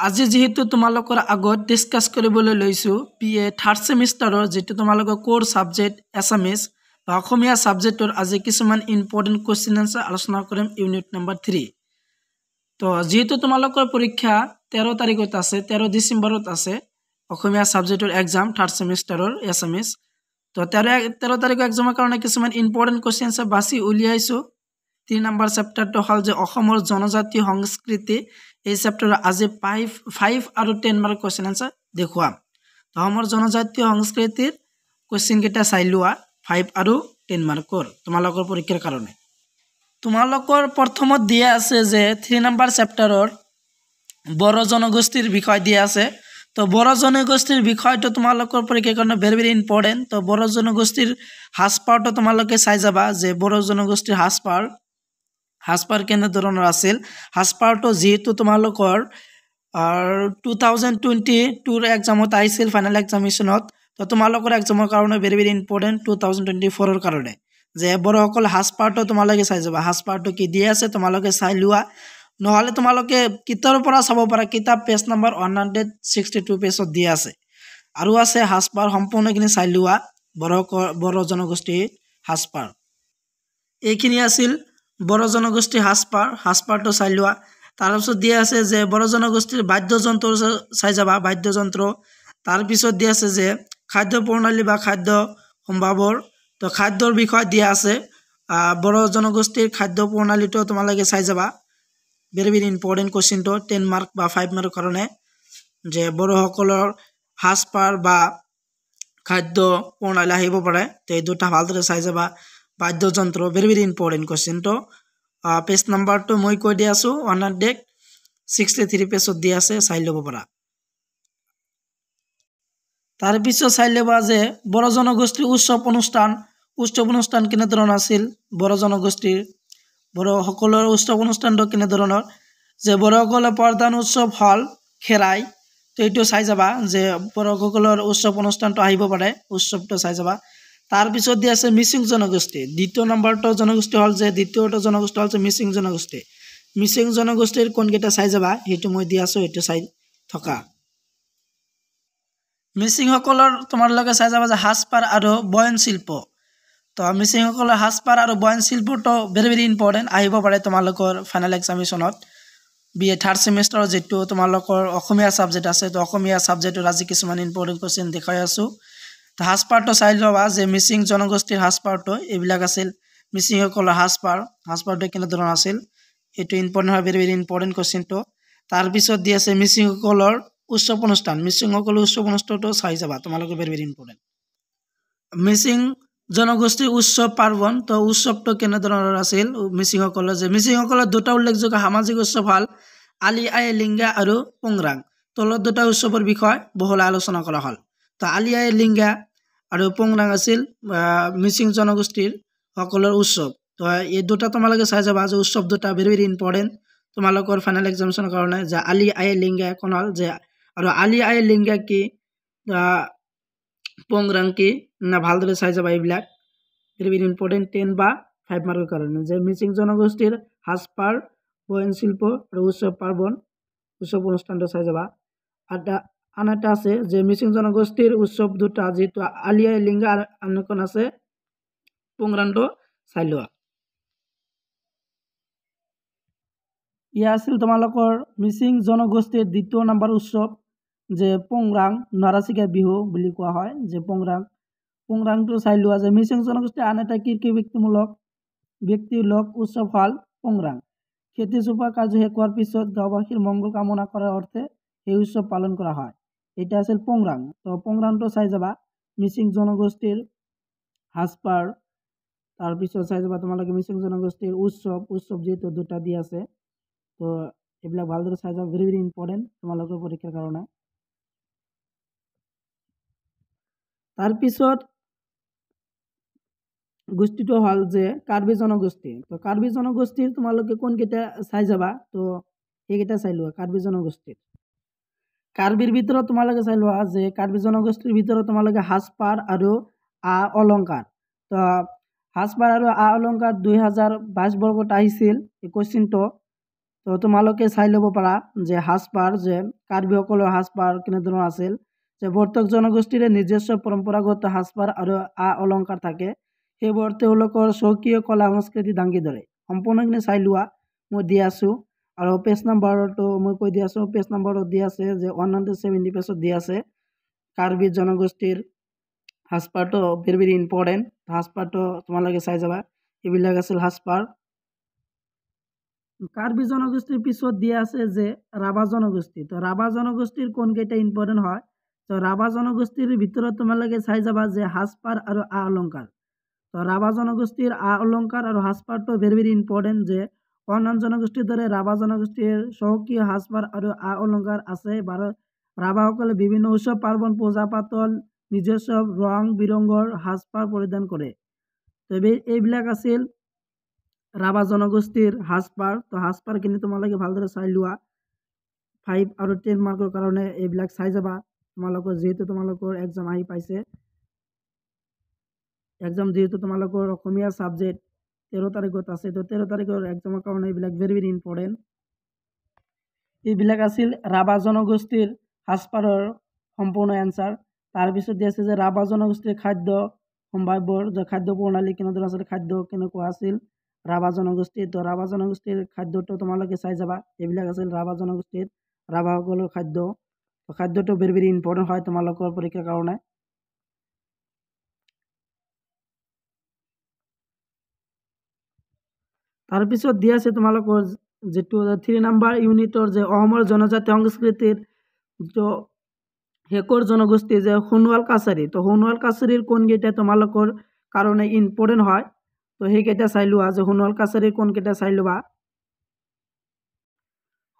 আজি যেহেতু তোমালোকৰ আগত ডিসকাস কৰিবলৈ লৈছোঁ PA থাৰ্ড সেমিষ্টাৰৰ যেটো তোমালোকৰ কোৰ সাবজেক্ট এছামিজ বা অসমীয়া সাবজেক্টৰ আজি কিছুমান ইম্পৰ্টেণ্ট কুৱেশ্যন আনসাৰ আলোচনা কৰিম ইউনিট নম্বৰ 3। তো যেহেতু তোমালোকৰ পৰীক্ষা 13 তাৰিখত আছে 13 ডিসেম্বৰত আছে অসমীয়া সাবজেক্টৰ এক্সাম থাৰ্ড সেমিষ্টাৰৰ এছামিজ। তো 13 তাৰিখৰ এক্সামৰ কাৰণে কিছুমান ইম্পৰ্টেণ্ট কুৱেশ্যন আনসাৰ বাছি উলিয়াইছোঁ। 3 নম্বৰ চেপ্টাৰটো হ'ল যে অসমৰ জনজাতীয় সংস্কৃতি। এই চেপ্টাৰৰ আজি 5 আৰু 10 মাৰ্ক কুৱেশ্যন আনসাৰ দেখুৱাম। তো অসমৰ জনজাতীয় সংস্কৃতিৰ কুৱেশ্যন কেইটা চাই লোৱা 5 আৰু 10 মাৰ্কৰ তোমালোকৰ পৰীক্ষাৰ কাৰণে। তোমালোকৰ প্ৰথমত দিয়া আছে যে 3 নম্বৰ চেপ্টাৰৰ বড়ো জনগোষ্ঠীৰ বিষয় দিয়া আছে। তো বড়ো জনগোষ্ঠীৰ বিষয়টো তোমালোকৰ পৰীক্ষাৰ কাৰণে ভেৰি ইম্পৰ্টেণ্ট। তো বড়ো জনগোষ্ঠীৰ সাজপাৰটো তোমালোকে চাই যাবা যে বড়ো জনগোষ্ঠীৰ সাজপাৰ কেনেধৰণৰ আছিল। সাজপাৰটো যেহেতু তোমালোকৰ 2022 এক্সামত আহিছিল ফাইনেল এক্সামিনেশ্যনত। তো তোমালোকৰ এক্সামৰ কাৰণে ভেৰি ইম্পৰ্টেণ্ট 2024 কাৰণে যে বড়োসকল সাজপাৰটো তোমালোকে চাই যাবা। সাজপাৰটো কি দিয়া আছে তোমালোকে চাই লোৱা, নহ'লে তোমালোকে কিতাপৰ পৰা চাব পাৰা। কিতাপ পেজ নম্বৰ 162 পেজত দিয়া আছে আৰু আছে সাজপাৰ সম্পূৰ্ণখিনি চাই লোৱা। বড়ো জনগোষ্ঠীৰ সাজপাৰ এইখিনি আছিল বড়ো জনগোষ্ঠীৰ সাজপাৰটো চাই লোৱা। তাৰপিছত দিয়া আছে যে বড়ো জনগোষ্ঠীৰ বাদ্যযন্ত্ৰ চাই যাবা, বাদ্যযন্ত্ৰ। তাৰপিছত দিয়া আছে যে খাদ্য প্ৰণালী বা খাদ্য সম্ভাৱৰ। তো খাদ্যৰ বিষয় দিয়া আছে। বড়ো জনগোষ্ঠীৰ খাদ্য প্ৰণালীটো তোমালোকে চাই যাবা। ভেৰি ইম্পৰ্টেণ্ট কুৱেশ্যনটো 10 মাৰ্ক বা 5 মাৰ্কৰ কাৰণে যে বড়োসকলৰ সাজপাৰ বা খাদ্য প্ৰণালী আহিব পাৰে। তো এই দুটা ভালদৰে চাই যাবা। বাদ্যযন্ত্ৰ ভেৰি ইম্পৰ্টেণ্ট কুৱেশ্যনটো। পেজ নাম্বাৰটো মই কৈ দি আছোঁ 163 পেজত দিয়া আছে, চাই ল'ব পাৰা। তাৰপিছত চাই ল'বা যে বড়ো জনগোষ্ঠীৰ উৎসৱ অনুষ্ঠান কেনেধৰণৰ আছিল। বড়োসকলৰ উৎসৱ অনুষ্ঠানটো কেনেধৰণৰ যে বড়োসকলৰ প্ৰধান উৎসৱ হ'ল খেৰাই। তো এইটো চাই যাবা যে বড়োসকলৰ উৎসৱ অনুষ্ঠানটো আহিব পাৰে, উৎসৱটো চাই যাবা। তাৰপিছত দিয়া আছে মিচিং জনগোষ্ঠী। দ্বিতীয়টো জনগোষ্ঠী হ'ল যে মিচিং জনগোষ্ঠী। মিচিং জনগোষ্ঠীৰ কোনকেইটা চাই যাবা সেইটো মই দি আছোঁ, সেইটো চাই থকা। মিচিংসকলৰ তোমালোকে চাই যাবা যে সাজপাৰ আৰু বয়ন শিল্প। তো মিচিংসকলৰ সাজপাৰ আৰু বয়ন শিল্পটো ভেৰি ইম্পৰ্টেণ্ট আহিব পাৰে তোমালোকৰ ফাইনেল এক্সামিনেশ্যনত। BA থাৰ্ড ছেমিষ্টাৰৰ যিটো তোমালোকৰ অসমীয়া ছাবজেক্ট আছে, তো অসমীয়া ছাবজেক্টৰ আজি কিছুমান ইম্পৰ্টেণ্ট কুৱেশ্যন দেখাই আছোঁ। তো সাজপাৰটো চাই ল'বা যে মিচিং জনগোষ্ঠীৰ সাজপাৰটো এইবিলাক আছিল। মিচিংসকলৰ সাজপাৰটো কেনেধৰণৰ আছিল এইটো ইম্পৰ্টেণ্ট হয়, ভেৰি ইম্পৰ্টেণ্ট কুৱেশ্যনটো। তাৰপিছত দি আছে মিচিংসকলৰ উৎসৱ অনুষ্ঠান। মিচিংসকলৰ উৎসৱ অনুষ্ঠানটো চাই যাবা তোমালোকে, ভেৰি ইম্পৰ্টেণ্ট। মিচিং জনগোষ্ঠীৰ উৎসৱ পাৰ্বণ। তো উৎসৱটো কেনেধৰণৰ আছিল মিচিংসকলৰ দুটা উল্লেখযোগ্য সামাজিক উৎসৱ হ'ল আলি আই লিংগা আৰু পোংৰাং। তলত দুটা উৎসৱৰ বিষয় বহলাই আলোচনা কৰা হ'ল। তো আলি আই লিংগা আৰু পোংৰাং আছিল মিচিং জনগোষ্ঠীৰ সকলৰ উৎসৱ। তো এই দুটা তোমালোকে চাই যাবা যে উৎসৱ দুটা ভেৰি ইম্পৰ্টেণ্ট তোমালোকৰ ফাইনেল এক্সামিনেশ্যনৰ কাৰণে যে আলি আই লিংগা কোন হ'ল যে আৰু আলি আই লিংগা কি পোংৰাং কি না ভালদৰে চাই যাবা। এইবিলাক ভেৰি ইম্পৰ্টেণ্ট 10 বা 5 মাৰ্কৰ কাৰণে যে মিচিং জনগোষ্ঠীৰ সাজপাৰ, বয়ন শিল্প আৰু উৎসৱ পাৰ্বণ উৎসৱ অনুষ্ঠানটো চাই যাবা। আন এটা আছে যে মিচিং জনগোষ্ঠীৰ উৎসৱ দুটা যিহেতু আলি আই লিংগা আৰু আন এখন আছে পোংৰাংটো চাই লোৱা। ইয়া আছিল তোমালোকৰ মিচিং জনগোষ্ঠীৰ 2য় নম্বৰ উৎসৱ যে পোংৰাং, নাৰাচিগা বিহু বুলি কোৱা হয় যে পোংৰাংটো চাই লোৱা যে মিচিং জনগোষ্ঠীৰ আন এটা ব্যক্তিৰ উৎসৱ হ'ল পোংৰাং। খেতি চপোৱা কাৰ্য শেষ হোৱাৰ পিছত গাঁওবাসীৰ মংগল কামনা কৰাৰ অৰ্থে এই উৎসৱ পালন কৰা হয়। এটা আছিল পোংৰাং। তো পোংৰাংটো চাই যাবা। মিচিং জনগোষ্ঠীৰ সাজপাৰ, তাৰপিছত চাই যাবা তোমালোকে মিচিং জনগোষ্ঠীৰ উৎসৱ যিহেতু দুটা দি আছে। তো এইবিলাক ভালদৰে চাই যাবা, ভেৰি ইম্পৰ্টেণ্ট তোমালোকৰ পৰীক্ষাৰ কাৰণে। তাৰপিছত গোষ্ঠীটো হ'ল যে কাৰ্বি জনগোষ্ঠী। তো কাৰ্বি জনগোষ্ঠীৰ তোমালোকে কোনকেইটা চাই যাবা, তো এইকেইটা চাই লোৱা। কাৰ্বিৰ ভিতৰত তোমালোকে চাই লোৱা যে কাৰ্বি জনগোষ্ঠীৰ ভিতৰত তোমালোকে সাজপাৰ আৰু অলংকাৰ। তো সাজপাৰ আৰু অলংকাৰ 2022 বৰ্গত আহিছিল এই কুৱেশ্যনটো। তো তোমালোকে চাই ল'ব পাৰা যে সাজপাৰ যে কাৰ্বিসকলৰ সাজপাৰ কেনেধৰণৰ আছিল যে বৰ্তক জনগোষ্ঠীৰে নিজস্ব পৰম্পৰাগত সাজপাৰ আৰু অলংকাৰ থাকে সেইবোৰ তেওঁলোকৰ স্বকীয় কলা সংস্কৃতি দাঙি ধৰে সম্পূৰ্ণখিনি চাই লোৱা মই দি আছোঁ আৰু পেজ নাম্বাৰটো মই কৈ দি আছোঁ পেজ নাম্বাৰত দি আছে যে 170 পেজত দি আছে কাৰ্বি জনগোষ্ঠীৰ সাজপাৰটো ভেৰি ভেৰি ইম্পৰ্টেণ্ট সাজপাৰটো তোমালোকে চাই যাবা এইবিলাক আছিল সাজপাৰ কাৰ্বি জনগোষ্ঠীৰ পিছত দিয়া আছে যে ৰাভা জনগোষ্ঠী তো ৰাভা জনগোষ্ঠীৰ কোনকেইটা ইম্পৰ্টেণ্ট হয় তো ৰাভা জনগোষ্ঠীৰ ভিতৰত তোমালোকে চাই যাবা যে সাজপাৰ আৰু অলংকাৰ তো ৰাভা জনগোষ্ঠীৰ অলংকাৰ আৰু সাজপাৰটো ভেৰি ভেৰি ইম্পৰ্টেণ্ট যে অন্যান্য জনগোষ্ঠীৰ দৰে ৰাভা জনগোষ্ঠীৰ স্বকীয় সাজপাৰ আৰু অলংকাৰ আছে ৰাভাসকলে বিভিন্ন উৎসৱ পাৰ্বণ পূজা পাতল নিজস্ব ৰং বিৰঙৰ সাজপাৰ পৰিধান কৰে তো এইবিলাক আছিল ৰাভা জনগোষ্ঠীৰ সাজপাৰ তো সাজপাৰখিনি তোমালোকে ভালদৰে চাই লোৱা 5 আৰু 10 মাৰ্কৰ কাৰণে এইবিলাক চাই যাবা তোমালোকৰ যেহেতু তোমালোকৰ এক্সাম আহি পাইছে এক্সাম যেহেতু তোমালোকৰ অসমীয়া সাবজেক্ট 13 তাৰিখত আছে তো 13 তাৰিখৰ এক্সামৰ কাৰণে এইবিলাক ভেৰি ভেৰি ইম্পৰ্টেণ্ট এইবিলাক আছিল ৰাভা জনগোষ্ঠীৰ সাজপাৰৰ সম্পূৰ্ণ এনচাৰ তাৰপিছত দিয়া আছে যে ৰাভা জনগোষ্ঠীৰ খাদ্য সম্ভাৱ্যৰ যে খাদ্য প্ৰণালী কেনেদৰে আছিল খাদ্য কেনেকুৱা আছিল ৰাভা জনগোষ্ঠী তো ৰাভা জনগোষ্ঠীৰ খাদ্যটো তোমালোকে চাই যাবা এইবিলাক আছিল ৰাভা জনগোষ্ঠীৰ ৰাভাসকলৰ খাদ্য তো খাদ্যটো ভেৰি ভেৰি ইম্পৰ্টেণ্ট হয় তোমালোকৰ পৰীক্ষাৰ কাৰণে তাৰপিছত দিয়া আছে তোমালোকৰ যেটো 3 নম্বৰ ইউনিটৰ যে অসমৰ জনজাতীয় সংস্কৃতিৰ তো হেকৰ জনগোষ্ঠী যে সোণোৱাল কাছাৰী তো সোণোৱাল কাছাৰীৰ কোনকেইটা তোমালোকৰ কাৰণে ইম্পৰ্টেণ্ট হয় তো সেইকেইটা চাই লোৱা যে সোণোৱাল কাছাৰীৰ কোনকেইটা চাই লোৱা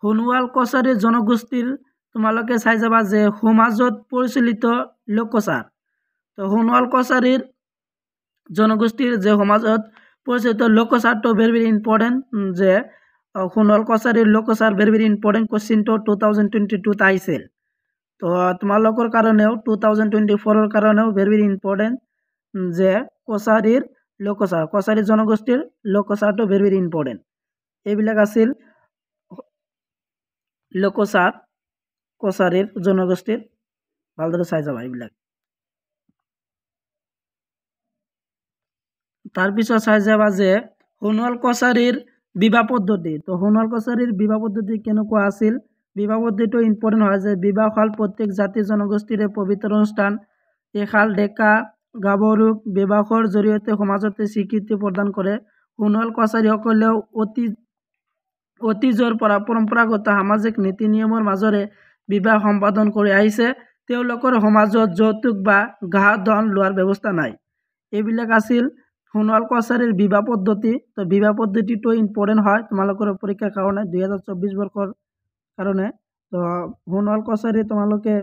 সোণোৱাল কছাৰীৰ জনগোষ্ঠীৰ তোমালোকে চাই যাবা যে সমাজত পৰিচালিত লোকচাৰ তো সোণোৱাল কছাৰীৰ জনগোষ্ঠীৰ যে সমাজত পৰিচালিত লোকচাৰটো ভেৰি ভেৰি ইম্পৰ্টেণ্ট যে সোণোৱাল কছাৰীৰ লোকচাৰ ভেৰি ভেৰি ইম্পৰ্টেণ্ট কোৱেশ্চনটো 2022 আহিছিল তো তোমালোকৰ কাৰণেও 2024 কাৰণেও ভেৰি ভেৰি ইম্পৰ্টেণ্ট যে কছাৰীৰ লোকচাৰ কছাৰী জনগোষ্ঠীৰ লোকচাৰটো ভেৰি ভেৰি ইম্পৰ্টেণ্ট এইবিলাক আছিল লোকচাৰ কছাৰীৰ জনগোষ্ঠীৰ ভালদৰে চাই যাবা এইবিলাক তাৰপিছত চাই যাবা যে সোণোৱাল কছাৰীৰ বিবাহ পদ্ধতি তো সোণোৱাল কছাৰীৰ বিবাহ পদ্ধতি কেনেকুৱা আছিল বিবাহ পদ্ধতিটো ইম্পৰ্টেণ্ট হয় যে বিবাহ হ'ল প্ৰত্যেক জাতি জনগোষ্ঠীৰে পবিত্ৰ অনুষ্ঠান এহাল ডেকা গাভৰুক বিবাহৰ জৰিয়তে সমাজতে স্বীকৃতি প্ৰদান কৰে সোণোৱাল কছাৰীসকলেও অতীজৰ পৰা পৰম্পৰাগত সামাজিক নীতি নিয়মৰ মাজেৰে বিবাহ সম্পাদন কৰি আহিছে তেওঁলোকৰ সমাজত যৌতুক বা ঘাহ ধন লোৱাৰ ব্যৱস্থা নাই এইবিলাক আছিল সোণোৱাল কছাৰীৰ বিবাহ পদ্ধতি তো বিবাহ পদ্ধতিটো ইম্পৰ্টেণ্ট হয় তোমালোকৰ পৰীক্ষাৰ কাৰণে 2024 বৰ্ষৰ কাৰণে তো সোণোৱাল কছাৰী তোমালোকে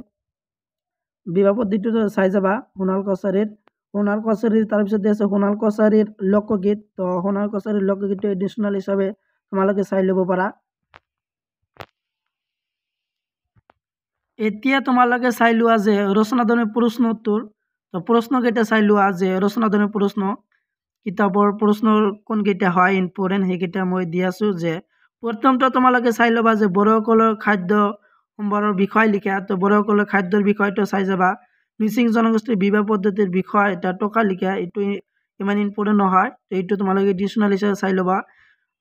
বিবাহ পদ্ধতিটো চাই যাবা সোণোৱাল কছাৰীৰ তাৰপিছত আছে সোণোৱাল কছাৰীৰ লোকগীত তো সোণোৱাল কছাৰীৰ লোকগীতটো এডিশ্যনেল হিচাপে তোমালোকে চাই ল'ব পাৰা এতিয়া তোমালোকে চাই লোৱা যে ৰচনাধৰ্মী প্ৰশ্ন উত্তৰ তো প্ৰশ্নকেইটা চাই লোৱা যে ৰচনাধৰ্মী প্ৰশ্ন কিতাপৰ প্ৰশ্নৰ কোনকেইটা হয় ইম্পৰ্টেণ্ট সেইকেইটা মই দি আছোঁ যে প্ৰথমটো তোমালোকে চাই ল'বা যে বড়োসকলৰ খাদ্য সম্ভাৰৰ বিষয় লিখা তো বড়োসকলৰ খাদ্যৰ বিষয়টো চাই যাবা মিচিং জনগোষ্ঠীৰ বিবাহ পদ্ধতিৰ বিষয় এটা টকা লিখা এইটো ইমান ইম্পৰ্টেণ্ট নহয় তো এইটো তোমালোকে এডিশ্যনেল হিচাপে চাই ল'বা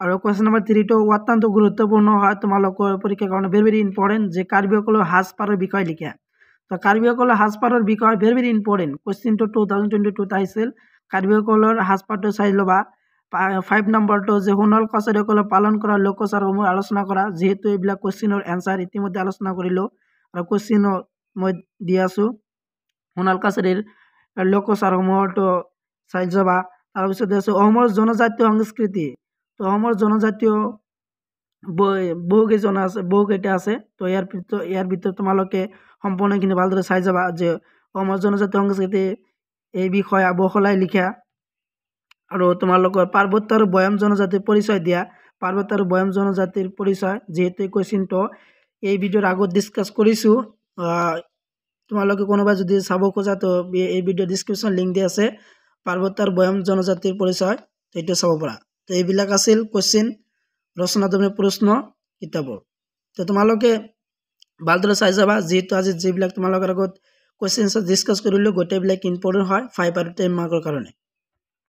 আৰু কুৱেশ্যন নম্বৰ 3টো অত্যন্ত গুৰুত্বপূৰ্ণ হয় তোমালোকৰ পৰীক্ষাৰ কাৰণে ভেৰি ভেৰি ইম্পৰ্টেণ্ট যে কাৰ্বিসকলৰ সাজপাৰৰ বিষয় লিখা তো কাৰ্বিসকলৰ সাজপাৰৰ বিষয় ভেৰি ভেৰি ইম্পৰ্টেণ্ট কুৱেশ্যনটো 2022 আহিছিল কাৰ্বিসকলৰ সাজপাৰটো চাই ল'বা 5 নম্বৰটো যে সোণোৱাল কছাৰীসকলে পালন কৰা লোকচাৰসমূহ আলোচনা কৰা যেহেতু এইবিলাক কুৱেশ্যনৰ এনচাৰ ইতিমধ্যে আলোচনা কৰিলোঁ আৰু কুৱেশ্যনো মই দি আছোঁ সোণোৱাল কছাৰীৰ লোকচাৰসমূহটো চাই যাবা তাৰপিছত আছে অসমৰ জনজাতীয় সংস্কৃতি তো অসমৰ জনজাতীয় বহুকেইটা আছে তো ইয়াৰ ভিতৰত তোমালোকে সম্পূৰ্ণখিনি ভালদৰে চাই যাবা যে অসমৰ জনজাতীয় সংস্কৃতি এই বিষয়ে বহলাই লিখা আৰু তোমালোকৰ পাৰ্বত্য আৰু বয়াম জনজাতিৰ পৰিচয় দিয়া পাৰ্বত্য আৰু বয়াম জনজাতিৰ পৰিচয় যেহেতু কুৱেশ্যনটো এই ভিডিঅ'ৰ আগত ডিছকাছ কৰিছোঁ তোমালোকে কোনোবা যদি চাব খোজা তো এই ভিডিঅ' ডিছক্ৰিপশ্যন লিংক দি আছে পাৰ্বত্য আৰু বয়াম জনজাতিৰ পৰিচয় এইটো চাব পাৰা তো এইবিলাক আছিল কুৱেশ্যন ৰচনাধৰ্মী প্ৰশ্ন কিতাপৰ তো তোমালোকে ভালদৰে চাই যাবা যেহেতু আজি যিবিলাক তোমালোকৰ আগত কুৱেশ্যন আনচাৰ ডিছকাছ কৰিলোঁ গোটেইবিলাক ইম্পৰ্টেণ্ট হয় 5 আৰু 10 মাৰ্কৰ কাৰণে